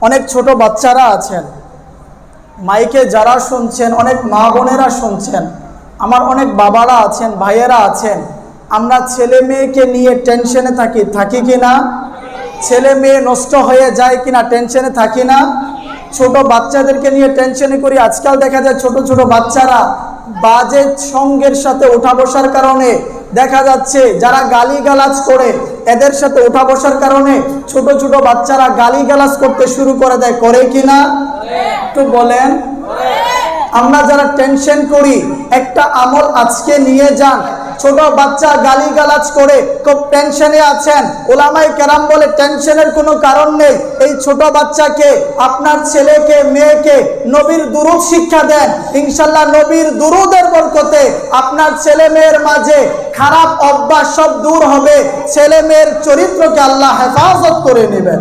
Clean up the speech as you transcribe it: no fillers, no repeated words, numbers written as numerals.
অনেক ছোট বাচ্চারা আছেন, মাইকে যারা শুনছেন, অনেক মা বোনেরা শুনছেন, আমার অনেক বাবারা আছেন, ভাইয়েরা আছেন। আমরা ছেলে মেয়েকে নিয়ে টেনশনে থাকি কি না? ছেলে মেয়ে নষ্ট হয়ে যায় কিনা টেনশনে থাকি না? ছোট বাচ্চাদেরকে নিয়ে টেনশনে করি। আজকাল দেখা যায় ছোট ছোট বাচ্চারা বাজে সঙ্গের সাথে ওঠা বসার কারণে দেখা যাচ্ছে যারা গালিগালাজ করে এদের সাথে ওঠা বসার কারণে ছোট ছোট বাচ্চারা গালিগালাজ করতে শুরু করে দেয়, করে কিনা একটু বলেন। আমরা যারা টেনশন করি একটা আমল আজকে নিয়ে যান। ছোট বাচ্চা গালিগালাজ করে খুব টেনশনে আছেন, ওলামায়ে কেরাম বলে টেনশনের কোনো কারণ নেই। এই ছোট বাচ্চাকে, আপনার ছেলেকে মেয়েকে নবীর দুরূদ শিক্ষা দেন, ইনশাআল্লাহ নবীর দুরূদের বরকতে আপনার ছেলে মেয়ের মাঝে খারাপ অভ্যাস সব দূর হবে, ছেলে মেয়ের চরিত্রকে আল্লাহ হেফাজত করে নেবেন।